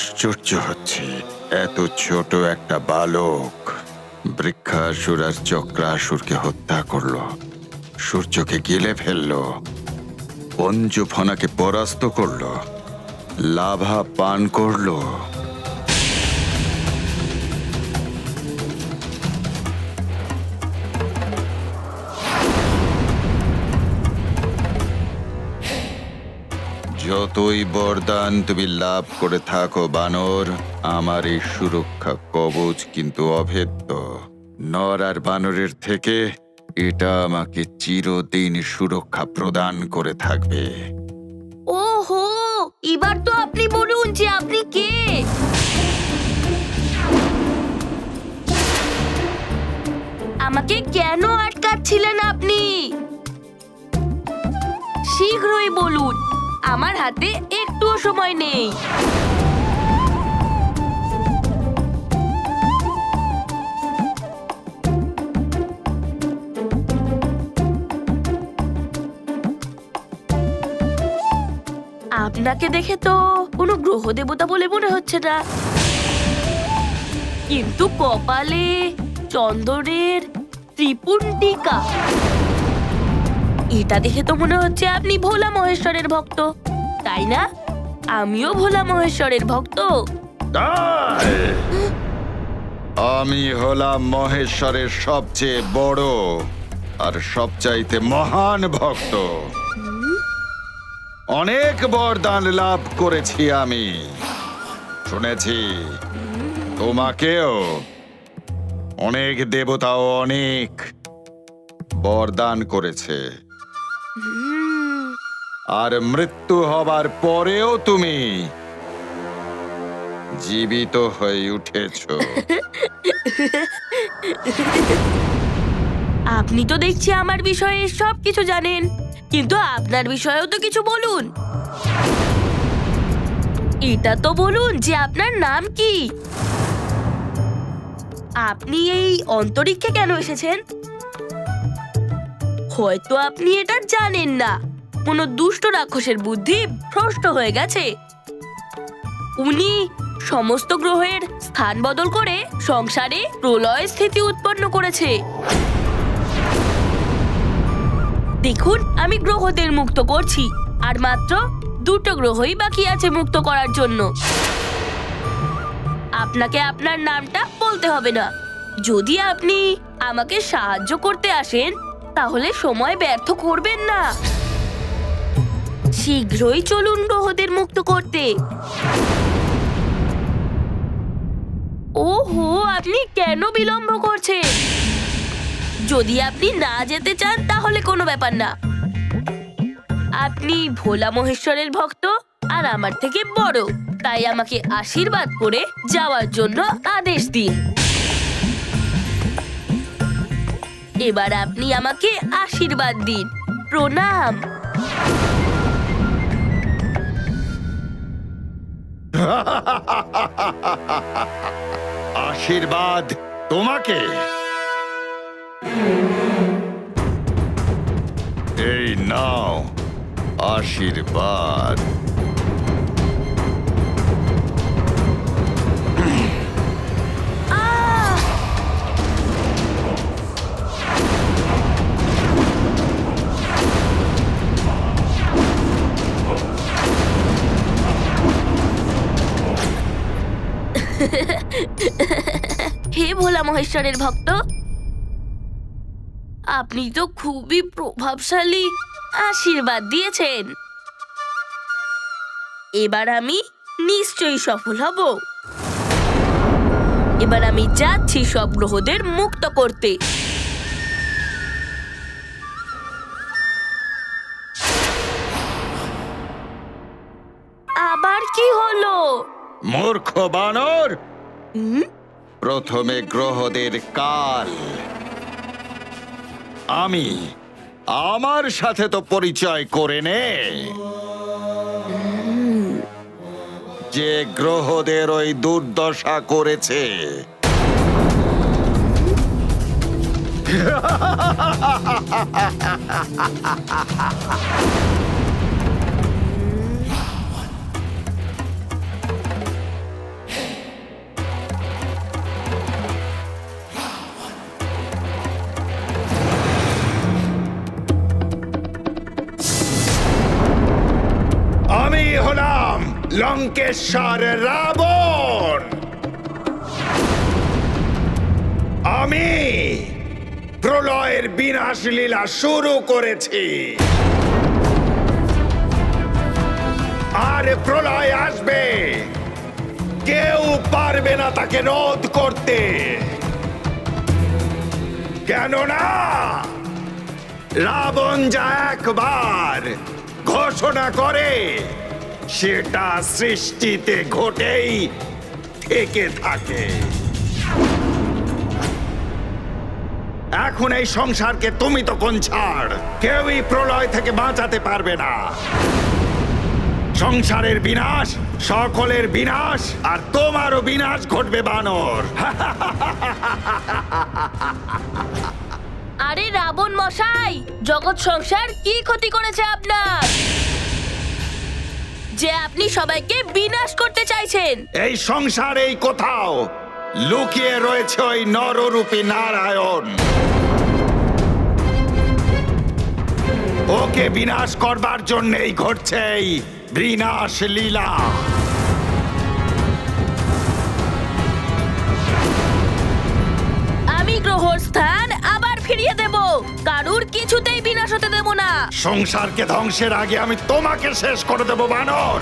আশ্চর্য হচ্ছে, এত ছোট একটা বালক বৃক্ষাসুর আর চক্রাসুরকে হত্যা করলো, সূর্যকে গিলে ফেললো, পঞ্চফনাকে পরাস্ত করলো, লাভা পান করলো। যতই বরদান তুমি লাভ করে থাকো বানর, আমার এই সুরক্ষা কবচ কিন্তু অভেদ্য। নর আর বানরের থেকে এটা আমাকে চিরদিন সুরক্ষা প্রদান করে থাকবে। ওহো, এবার তো আপনি বলুন যে আপনি কে। আমাকে কেন আটকাচ্ছিলেন আপনি? শীঘ্রই বলুন, আমার হাতে একটুও সময় নেই। আপনাকে দেখে তো কোনো গ্রহ দেবতা বলে মনে হচ্ছে না, কিন্তু কপালে চন্দনের ত্রিপুণ্ডিকা, এটা দেখে তো মনে হচ্ছে আপনি ভোলা মহেশ্বরের ভক্ত, তাই না? আমিও ভোলা মহেশ্বরের ভক্ত। আমি হলাম মহেশ্বরের সবচেয়ে বড় আর সবচাইতে মহান ভক্ত। অনেক বরদান লাভ করেছি আমি। শুনেছি তোমাকেও অনেক দেবতাও অনেক বরদান করেছে, আর মৃত্যু হবার পরেও তুমি জীবিত হয়ে উঠেছ। আপনি তো দেখছি আমার বিষয়ে সবকিছু জানেন, কিন্তু আপনার বিষয়েও তো কিছু বলুন। এটা তো বলুন যে আপনার নাম কি? আপনি এই অন্তরিক্ষে কেন এসেছেন? হয়তো আপনি এটা জানেন না, কোনো দুষ্ট রাক্ষসের বুদ্ধি ভ্রষ্ট হয়ে গেছে। উনি সমস্ত গ্রহের স্থান বদল করে সংসারে প্রলয় স্থিতি উৎপন্ন করেছে। দেখুন, আমি গ্রহদের মুক্ত করছি, আর মাত্র 2টো গ্রহই বাকি আছে মুক্ত করার জন্য। আপনাকে আপনার নামটা বলতে হবে না। যদি আপনি আমাকে সাহায্য করতে আসেন, তাহলে সময় ব্যর্থ করবেন না। শীঘ্রই চলুন গ্রহদের মুক্ত করতে। ওহো, আপনি কেন বিলম্ব করছেন? যদি আপনি না যেতে চান তাহলে কোনো ব্যাপার না। আপনি ভোলা মহেশ্বরের ভক্ত আর আমার থেকে বড়, তাই আমাকে আশীর্বাদ করে যাওয়ার জন্য আদেশ দিন। এবার আপনি আমাকে আশীর্বাদ দিন। প্রণাম। আশীর্বাদ তোমাকে? এই নাও আশীর্বাদ। হে ভোলা মহেশ্বরের ভক্ত, আপনি তো খুবই প্রভাবশালী আশীর্বাদ দিয়েছেন। এবার আমি নিশ্চয়ই সফল হব। এবার আমি যাচ্ছি সব গ্রহদের মুক্ত করতে। আবার কি হলো? মূর্খ বানর, প্রথমে গ্রহদের কাল। আমি আমার সাথে তো পরিচয় করে নে। যে গ্রহদের ওই দুর্দশা করেছে। লঙ্কেশ্বর রাবণ। আমি প্রলয়ের বিনাশ লীলা শুরু করেছি, আর প্রলয় আসবে, কেউ পারবে না তাকে রোধ করতে। কেননা রাবণ যা একবার ঘোষণা করে সেটা সৃষ্টিতে ঘটেই থেকে থাকে। এখন এই সংসারকে তুমি তো কোন ছাড়, কেউই প্রলয় থেকে বাঁচাতে পারবে না। সংসারের বিনাশ, সকলের বিনাশ, আর তোমারও বিনাশ ঘটবে বানর। আরে রাবণ মশাই, জগৎ সংসার কি ক্ষতি করেছে আপনার যে আপনি সবাইকে বিনাশ করতে চাইছেন? এই সংসারেই কোথাও লুকিয়ে রয়েছে ওই নররূপী নারায়ণ। ওকে বিনাশ করবার জন্যই ঘটছে এই বিনাশ লীলা। আমি গ্রহর স্থান আবার ফিরিয়ে দেব, কারুর কিছুতেই বিনাশ হতে দেব না। সংসারকে ধ্বংসের আগে আমি তোমাকে শেষ করে দেব বানর।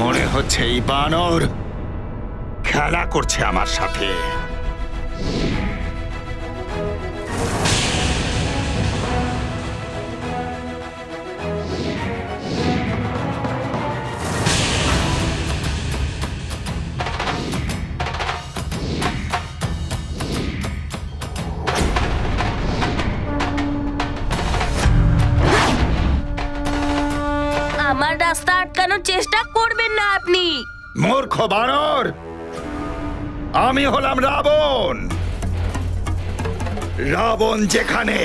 মনে হচ্ছে এই বানর খেলা করছে আমার সাথে। আমার রাস্তা আটকানোর চেষ্টা করবেন না আপনি। মূর্খ বানর, আমি হলাম রাবণ। রাবণ যেখানে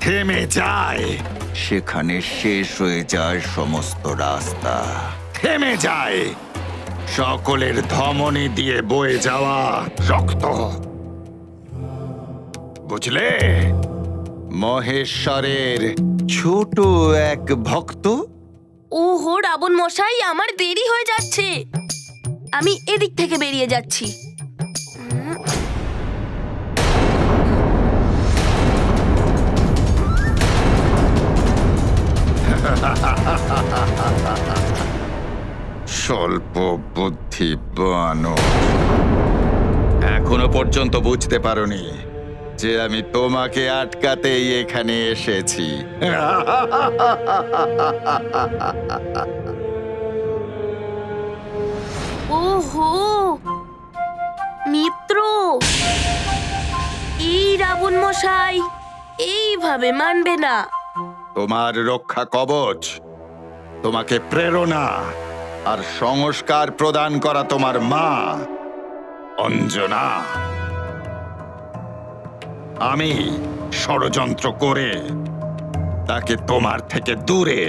থেমে যায় সেখানে শেষ হয়ে যায় সমস্ত রাস্তা। থেমে যায় সকলের ধমনী দিয়ে বয়ে যাওয়া রক্ত। বুঝলে? মহেশ্বরের ছোট এক ভক্ত। ওহো রাবণ মশাই, আমার দেরি হয়ে যাচ্ছে, আমি এদিক থেকে বেরিয়ে যাচ্ছি। স্বল্প বুদ্ধি বানর, এখনো পর্যন্ত বুঝতে পারোনি যে আমি তোমাকে আটকাতেই এখানে এসেছি। ওহো মিত্র, এই রাবণ মশাই এইভাবে মানবে না। তোমার রক্ষা কবচ, তোমাকে প্রেরণা আর সংস্কার প্রদান করা তোমার মা অঞ্জনা। আমি ষড়যন্ত্র করে তাকে তোমার থেকে দূরে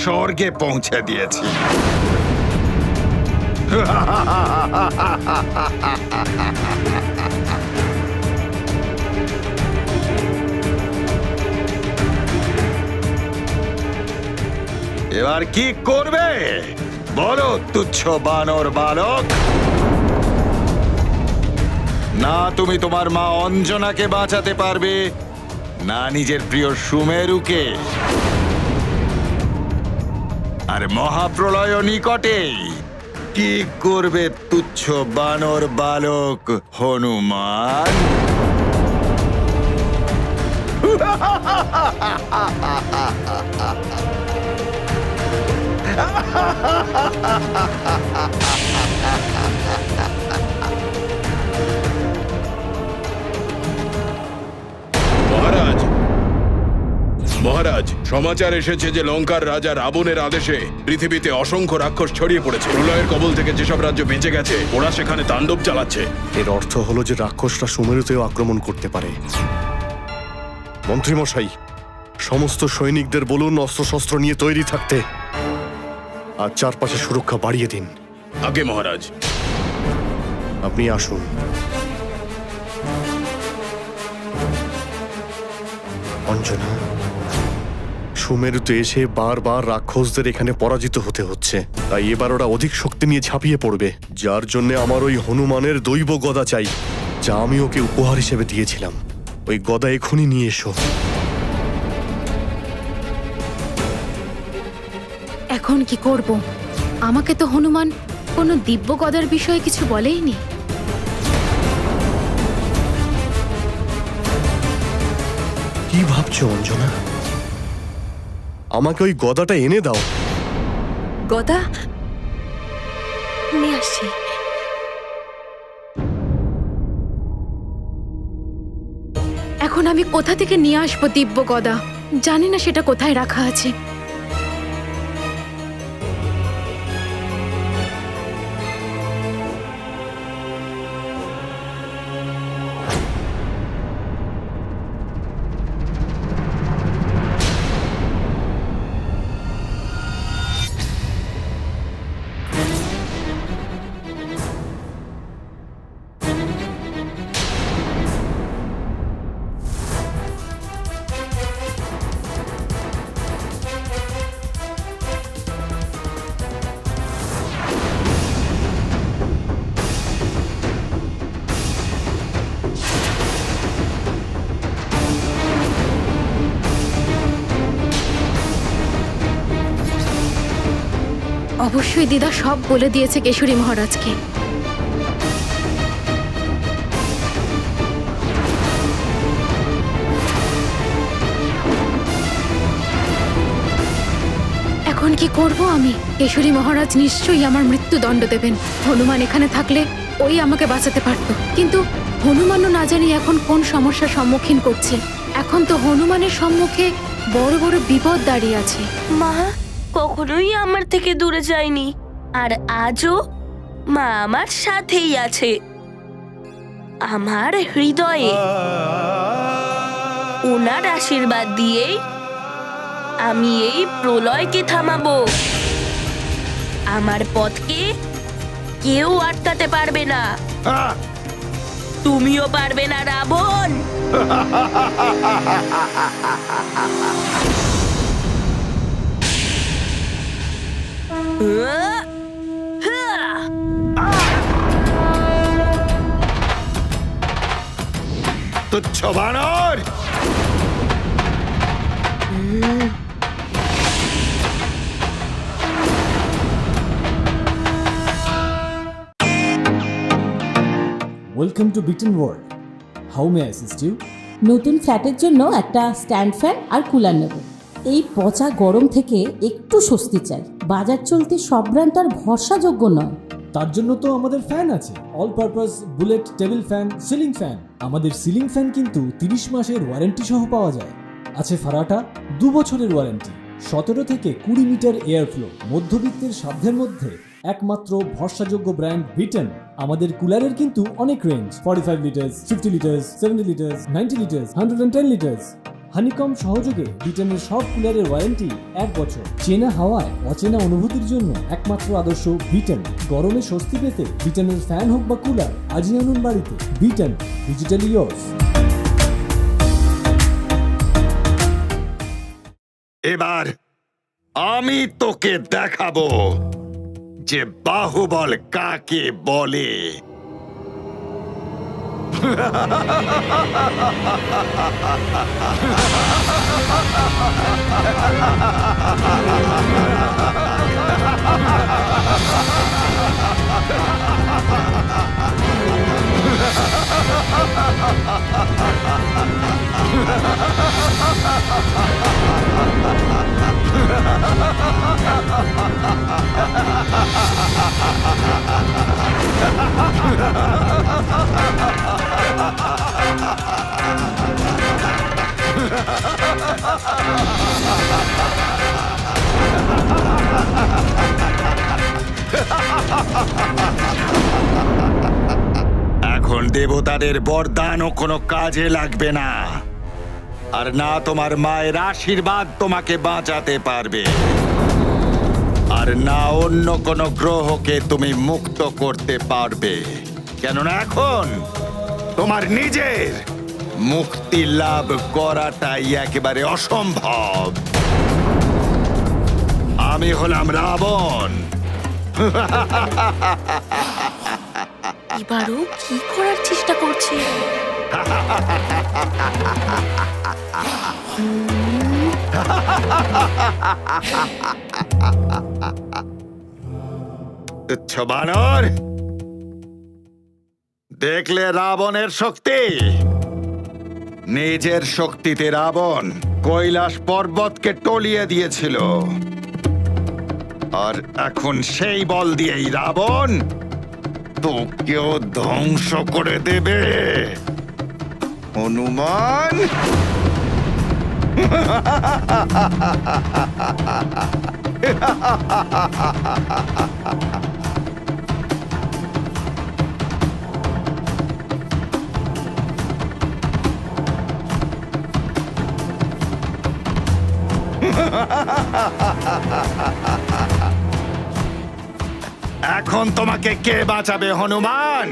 স্বর্গে পৌঁছে দিয়েছি। এবার কি করবে বলো তুচ্ছ বানর বালক? না তুমি তোমার মা অঞ্জনাকে বাঁচাতে পারবে, না নিজের প্রিয় সুমেরুকে। আর মহাপ্রলয় নিকটেই। কি করবে তুচ্ছ বানর বালক হনুমান? মহারাজ, মহারাজ, সমাচার এসেছে যে লঙ্কার রাজা রাবণের আদেশে পৃথিবীতে অসংখ্য রাক্ষস ছড়িয়ে পড়েছে। প্রলয়ের কবল থেকে যেসব রাজ্য বেঁচে গেছে ওরা সেখানে তাণ্ডব চালাচ্ছে। এর অর্থ হলো যে রাক্ষসরা সুমেরুতেও আক্রমণ করতে পারে। মন্ত্রীমশাই, সমস্ত সৈনিকদের বলুন অস্ত্রশস্ত্র নিয়ে তৈরি থাকতে, আর চারপাশে সুরক্ষা বাড়িয়ে দিন। আগে মহারাজ। আপনি আসুন। অঞ্জনা, সুমেরুতে এসে বারবার রাক্ষসদের এখানে পরাজিত হতে হচ্ছে, তাই এবার ওরা অধিক শক্তি নিয়ে ঝাঁপিয়ে পড়বে, যার জন্য আমার ওই হনুমানের দৈব গদা চাই, যা আমি ওকে উপহার হিসেবে দিয়েছিলাম। ওই গদা এখনই নিয়ে এসো। এখন কি করব? আমাকে তো হনুমান কোনো দিব্য গদার বিষয়ে কিছু বলেইনি। কি ভাবছো অঞ্জনা? আমাকে ওই গদাটা এনে দাও। গদা নিয়ে আসি। এখন আমি কোথা থেকে নিয়ে আসবো দিব্য গদা? জানি না সেটা কোথায় রাখা আছে। অবশ্যই দিদা সব বলে দিয়েছে কেশরী মহারাজকে। এখন কি করব আমি? কেশরী মহারাজ নিশ্চয়ই আমার মৃত্যুদণ্ড দেবেন। হনুমান এখানে থাকলে ওই আমাকে বাঁচাতে পারত, কিন্তু হনুমানও না জানি এখন কোন সমস্যার সম্মুখীন করছে। এখন তো হনুমানের সম্মুখে বড় বড় বিপদ দাঁড়িয়ে আছে। মা কখনোই আমার থেকে দূরে যায়নি, আর আজও মা আমার সাথেই আছে, আমার হৃদয়ে। ওনার আশীর্বাদ দিয়েই আমি এই প্রলয়কে থামাবো। আমার পথকে কেউ আটকাতে পারবে না। তুমিও পারবে না রাবণ। তুচ্ছ বানর! ওয়েলকাম টু বিটেন world. How may I assist you? নতুন ফ্ল্যাটের জন্য একটা স্ট্যান্ড ফ্যান আর কুলার নেব। এই পচা গরম থেকে একটু স্বস্তি চাই। বাজার চলতে সব ব্র্যান্ড তো আর ভরসাযোগ্য নয়। তার জন্য তো আমাদের ফ্যান আছে, all purpose bullet table fan, ceiling fan. আমাদের সিলিং ফ্যান কিন্তু 30 মাসের ওয়ারেন্টি সহ পাওয়া যায়। আছে ফারাটা 2 বছরের ওয়ারেন্টি, 17 থেকে 20 মিটার এয়ার ফ্লো, মধ্যবিত্তের সাধ্যের মধ্যে একমাত্র ভরসাযোগ্য ব্র্যান্ড বিটেন। আমাদের কুলারের কিন্তু অনেক range, 45 litres, 50 litres, 70 litres, 90 litres, 110 litres. Honeycomb সহযোগে বিটেনের সব কুলারের ওয়ারেন্টি 1 বছর। চেনা হাওয়ায় অচেনা অনুভূতির জন্য একমাত্র আদর্শ বিটেন। গরমে স্বস্তি পেতে বিটেনের ফ্যান হোক বা কুলার আজই আনুন বাড়িতে। Beaten, digitally yours. এবার আমি তোকে দেখাবো যে বাহুবল কাকে বলে। দেবতাদের বরদানও কোনো কাজে লাগবে না, আর না তোমার মায়ের আশীর্বাদ তোমাকে বাঁচাতে পারবে, আর না অন্য কোনো গ্রহকে তুমি মুক্ত করতে পারবে। কেননা এখন তোমার নিজের মুক্তি লাভ করাটাই একেবারে অসম্ভব। আমি হলাম রাবণ। এবারও কি করার চেষ্টা করছে? তুচ্ছ বানর, দেখলে রাবণের শক্তি? নিজের শক্তিতে রাবণ কৈলাস পর্বতকে টলিয়ে দিয়েছিল, আর এখন সেই বল দিয়েই রাবণ তোকেও ধ্বংস করে দেবে। হনুমান, এখন তোমাকে কে বাঁচাবে হনুমান?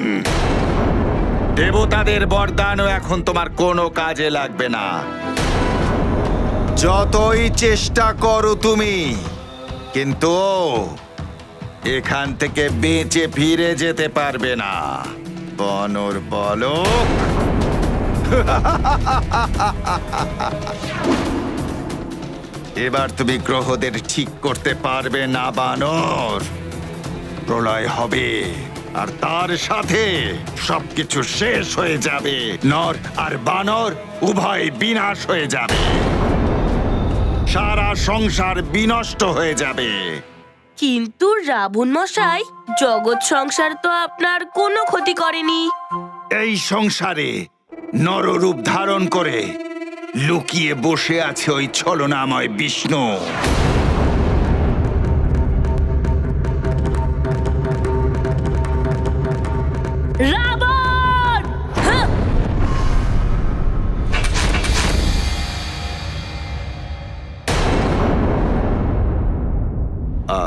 দেবতাদের বরদানও এখন তোমার কোনো কাজে লাগবে না। যতই চেষ্টা করো তুমি, কিন্তু এখান থেকে বেঁচে ফিরে যেতে পারবে না। বানর বালক, এবার তুমি গ্রহদের ঠিক করতে পারবে না বানর। প্রলয় হবে, আর তার সাথে সবকিছু শেষ হয়ে যাবে। নর আর বানর উভয় বিনাশ হয়ে যাবে, সারা সংসার বিনষ্ট হয়ে যাবে। কিন্তু রাবণ মশাই, জগৎ সংসার তো আপনার কোনো ক্ষতি করেনি। এই সংসারে নররূপ ধারণ করে লুকিয়ে বসে আছে ওই ছলনাময় বিষ্ণু। রাবণ! হ্যাঁ!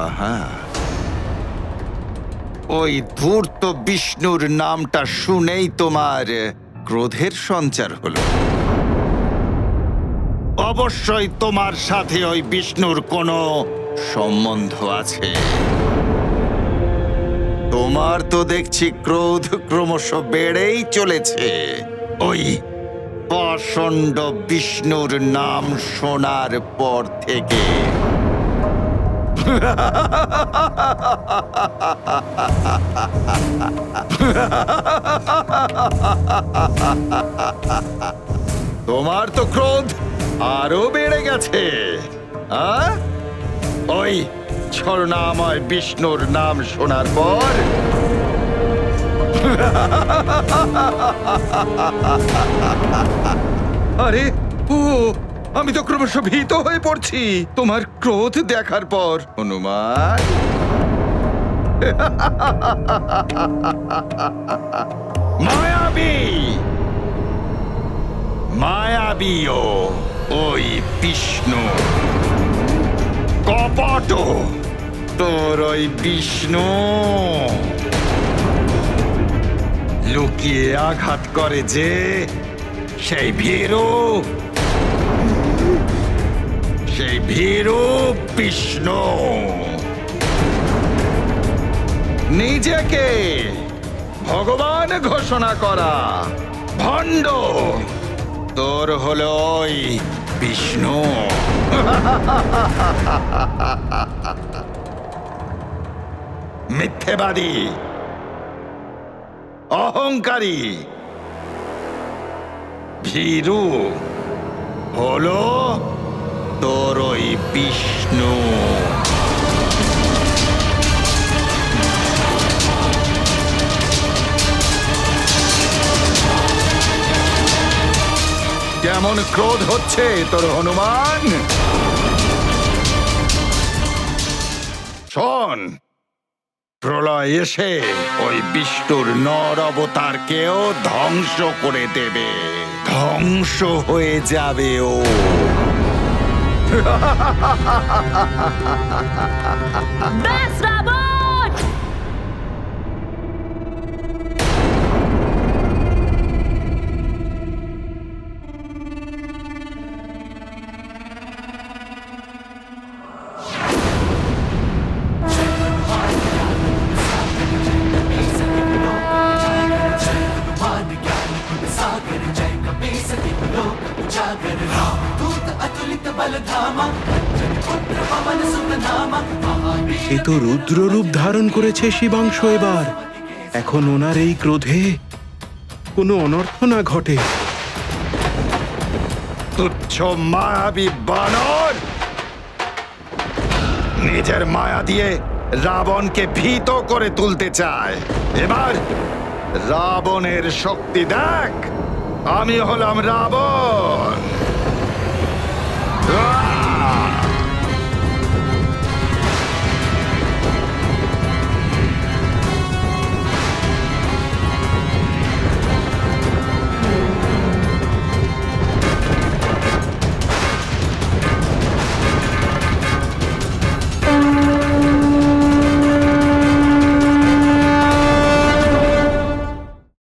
আহা, ওই ধূর্ত বিষ্ণুর নামটা শুনেই তোমার ক্রোধের সঞ্চার হলো। অবশ্যই তোমার সাথে ওই বিষ্ণুর কোনো সম্বন্ধ আছে। তোমার তো দেখছি ক্রোধ ক্রমশ বেড়েই চলেছে ওই প্রচণ্ড বিষ্ণুর নাম শোনার পর থেকে। তোমার তো ক্রোধ আরো বেড়ে গেছে। ওই ছলনাময় বিষ্ণুর নাম শোনার পর আরে ও, আমি তো ক্রমশ ভীত হয়ে পড়ছি তোমার ক্রোধ দেখার পর। হনুমান, মায়াবী মায়াবীও ওই বিষ্ণু, কপট তোর ওই বিষ্ণু লুকিয়ে আঘাত করে যে সেই ভীরু, সেই ভীরু বিষ্ণু নিজেকে ভগবান ঘোষণা করা ভণ্ড তোর হলো ওই বিষ্ণু। মিথ্যেবাদী, অহংকারী, ভীরু হলো তোর ওই বিষ্ণু। কেমন ক্রোধ হচ্ছে তোর হনুমান? শোন, প্রলয় এসে ওই বিষ্ণুর নর অবতারকেও ধ্বংস করে দেবে। ধ্বংস হয়ে যাবে ও। ব্যাস রাবণ! এ তো রুদ্র রূপ ধারণ করেছে শিবাংশ এবার। এখন ওনার এই ক্রোধে কোনো অনর্থ না ঘটে। তুচ্ছ মায়াবী বানর, নিজের মায়া দিয়ে রাবণকে ভীত করে তুলতে চায়। এবার রাবণের শক্তি দেখ। আমি হলাম রাবণ।